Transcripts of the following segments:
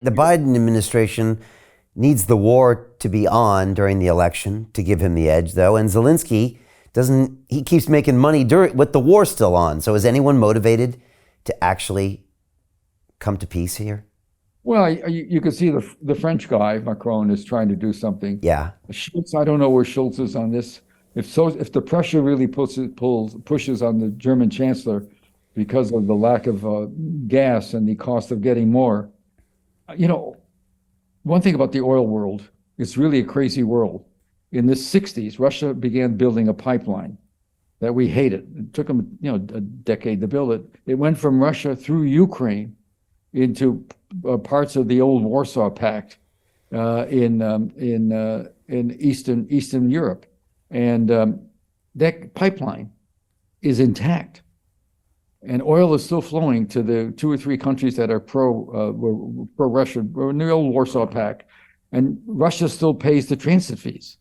The Biden administration needs the war to be on during the election to give him the edge, though. And Zelensky doesn't, he keeps making money with the war still on. So is anyone motivated to actually come to peace here? Well, you can see the French guy, Macron, is trying to do something. Yeah. Schultz, I don't know where Schultz is on this. If the pressure really pushes on the German chancellor because of the lack of gas and the cost of getting more, one thing about the oil world, it's really a crazy world. In the 60s, Russia began building a pipeline that we hated. It took them, a decade to build it. It went from Russia through Ukraine into parts of the old Warsaw Pact in Eastern Europe, and that pipeline is intact, and oil is still flowing to the 2 or 3 countries that are pro-Russian, in the old Warsaw Pact, and Russia still pays the transit fees.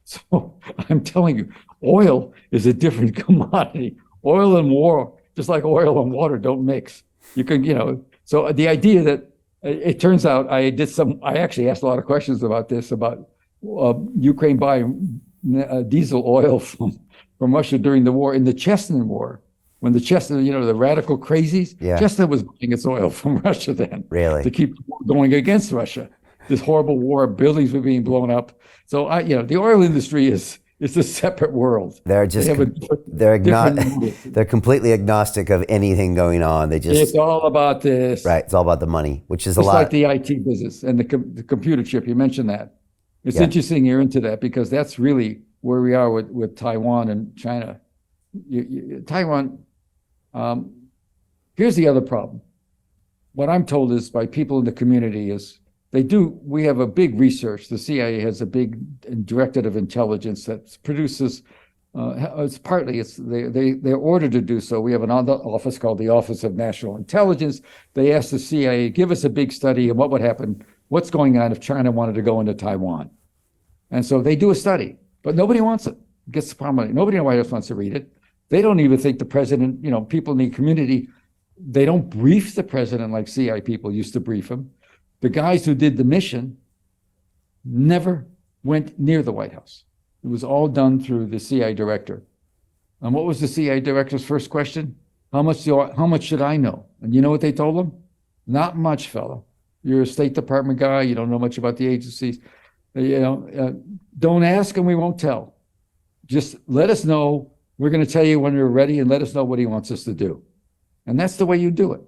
So I'm telling you, oil is a different commodity. Oil and war, just like oil and water, don't mix. You can, so the idea that it turns out I actually asked a lot of questions about this, about Ukraine buying diesel oil from Russia during the war, in the Chechen War, when the Chechen, the radical crazies, Yeah. Chechen was buying its oil from Russia then. Really? To keep going against Russia. This horrible war, buildings were being blown up. So the oil industry is a separate world. They're just they're completely agnostic of anything going on. It's all about this. Right. It's all about the money, which is Just a lot. like the IT business and the computer chip. You mentioned that. It's interesting you're into that, because that's really where we are with Taiwan and China. Taiwan. Here's the other problem. What I'm told is by people in the community is we have a big research. The CIA has a big directorate of intelligence that produces, they're ordered to do so. We have another office called the Office of National Intelligence. They asked the CIA, give us a big study of what would happen, what's going on if China wanted to go into Taiwan. And so they do a study, but nobody wants it. Gets the problem. Nobody in the White House wants to read it. They don't even think the president, people in the community, they don't brief the president like CIA people used to brief him. The guys who did the mission never went near the White House. It was all done through the CIA director. And what was the CIA director's first question? How much should I know? And you know what they told him? Not much, fella. You're a State Department guy. You don't know much about the agencies. Don't ask and we won't tell. Just let us know. We're going to tell you when we're ready, and let us know what he wants us to do. And that's the way you do it.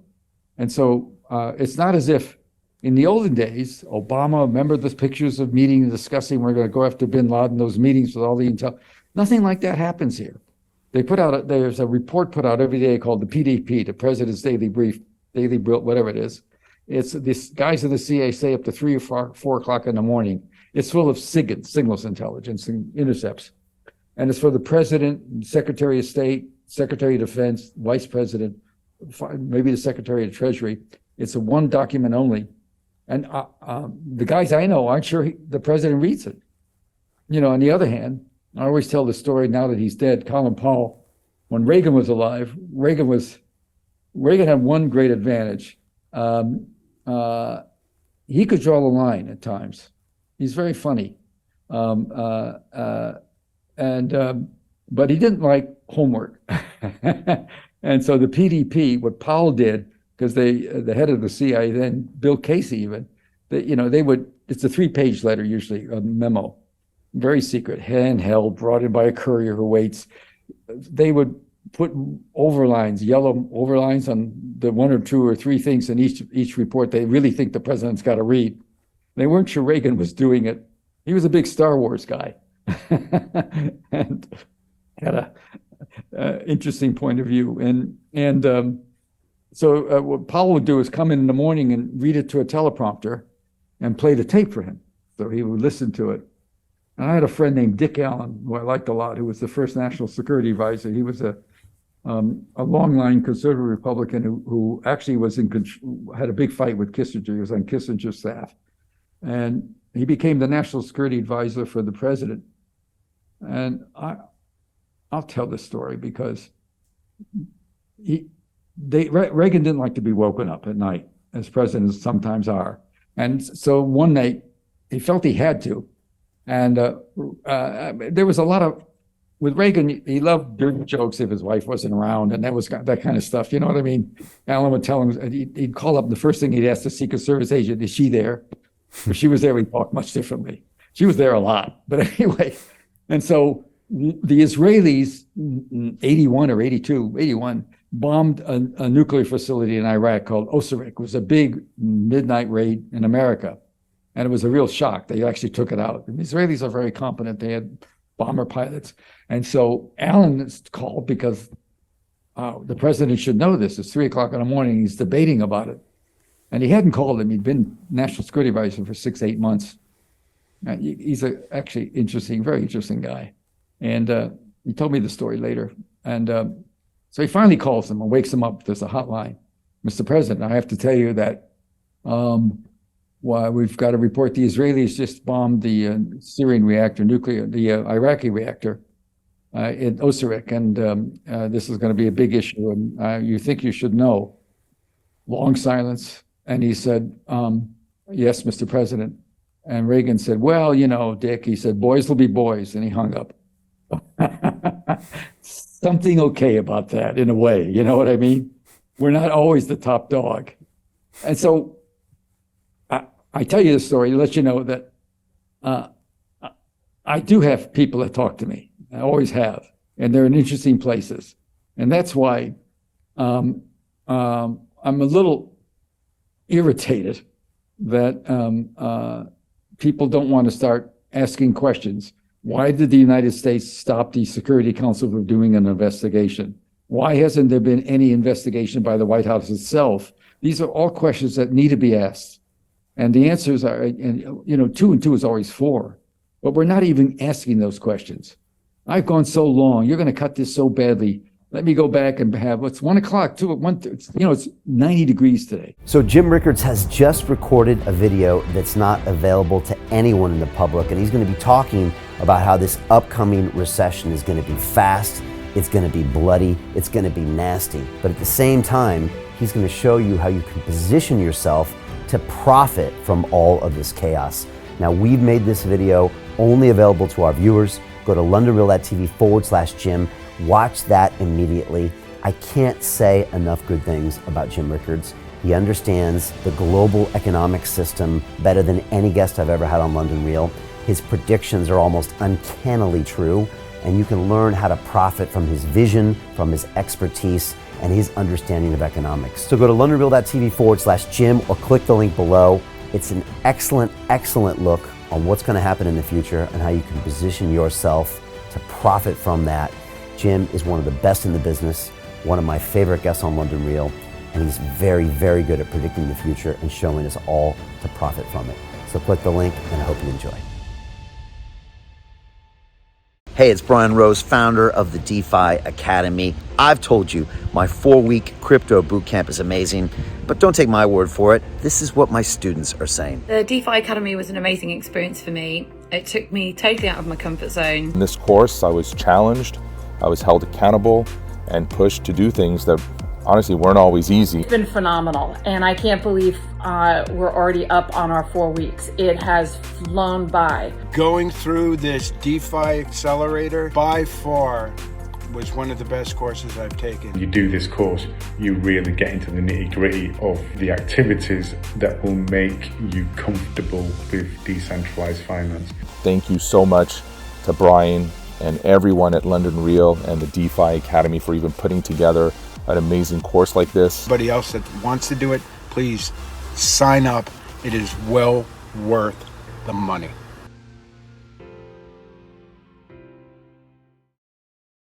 And so it's not as if in the olden days, Obama, remember the pictures of meeting and discussing, we're going to go after bin Laden, those meetings with all the intel. Nothing like that happens here. There's a report put out every day called the PDP, the President's Daily Brief, whatever it is. It's these guys in the CIA stay up to 3 or 4 o'clock in the morning. It's full of signals intelligence and intercepts. And it's for the President, Secretary of State, Secretary of Defense, Vice President, maybe the Secretary of Treasury. It's a one document only. And the guys I know aren't sure the president reads it. On the other hand, I always tell the story now that he's dead. Colin Powell, when Reagan was alive, Reagan had one great advantage. He could draw the line at times. He's very funny. But he didn't like homework. And so the PDP, what Powell did, because the head of the CIA then, Bill Casey even, it's a 3-page letter usually, a memo, very secret, handheld, brought in by a courier who waits. They would put overlines, yellow overlines on the 1 or 2 or 3 things in each report they really think the president's got to read. They weren't sure Reagan was doing it. He was a big Star Wars guy and had a interesting point of view. So what Powell would do is come in the morning and read it to a teleprompter and play the tape for him. So he would listen to it. And I had a friend named Dick Allen, who I liked a lot, who was the first national security advisor. He was a long-line conservative Republican who actually had a big fight with Kissinger. He was on Kissinger's staff. And he became the national security advisor for the president. And I'll tell this story because Reagan didn't like to be woken up at night, as presidents sometimes are. And so one night he felt he had to. And there was a lot of, with Reagan, he loved dirty jokes if his wife wasn't around, and that was that kind of stuff. You know what I mean? Alan would tell him, he'd call up, the first thing he'd ask the Secret Service agent, is she there? If she was there, we'd talk much differently. She was there a lot. But anyway, and so the Israelis, 81 or 82, 81, bombed a nuclear facility in Iraq called Osirik. It was a big midnight raid in America. And it was a real shock. They actually took it out. The Israelis are very competent. They had bomber pilots. And so Alan is called because the president should know this. It's 3:00 in the morning. He's debating about it. And he hadn't called him. He'd been National Security Advisor for 6-8 months. He's actually interesting, very interesting guy. And he told me the story later. And so he finally calls him and wakes him up. There's a hotline. Mr. President, I have to tell you that we've got to report the Israelis just bombed the Syrian reactor, the Iraqi reactor in Osirik. And this is going to be a big issue. And you think you should know. Long silence. And he said, yes, Mr. President. And Reagan said, well, you know, Dick, he said, boys will be boys. And he hung up. Something okay about that in a way. You know what I mean? We're not always the top dog. And so I tell you the story to let you know that I do have people that talk to me. I always have. And they're in interesting places. And that's why I'm a little irritated that people don't want to start asking questions. Why did the United States stop the Security Council from doing an investigation? Why hasn't there been any investigation by the White House itself? These are all questions that need to be asked. And the answers are, and, you know, 2 and 2 is always 4. But we're not even asking those questions. I've gone so long. You're going to cut this so badly. Let me go back and have, it's 1 o'clock, 2 at 1, you know, it's 90 degrees today. So Jim Rickards has just recorded a video that's not available to anyone in the public, and he's going to be talking about how this upcoming recession is going to be fast, it's going to be bloody, it's going to be nasty. But at the same time, he's going to show you how you can position yourself to profit from all of this chaos. Now, we've made this video only available to our viewers. Go to londonreal.tv/Jim. Watch that immediately. I can't say enough good things about Jim Rickards. He understands the global economic system better than any guest I've ever had on London Real. His predictions are almost uncannily true, and you can learn how to profit from his vision, from his expertise, and his understanding of economics. So go to londonreal.tv/Jim or click the link below. It's an excellent, excellent look on what's going to happen in the future and how you can position yourself to profit from that. Jim is one of the best in the business, one of my favorite guests on London Real, and he's very, very good at predicting the future and showing us all to profit from it. So click the link, and I hope you enjoy. Hey, it's Brian Rose, founder of the DeFi Academy. I've told you my 4-week crypto bootcamp is amazing, but don't take my word for it. This is what my students are saying. The DeFi Academy was an amazing experience for me. It took me totally out of my comfort zone. In this course, I was challenged, I was held accountable, and pushed to do things that honestly weren't always easy. It's been phenomenal, and I can't believe we're already up on our 4 weeks. It has flown by. Going through this DeFi accelerator by far was one of the best courses I've taken. You do this course, you really get into the nitty-gritty of the activities that will make you comfortable with decentralized finance. Thank you so much to Brian and everyone at London Real and the DeFi Academy for even putting together an amazing course like this. Anybody else that wants to do it, please sign up. It is well worth the money.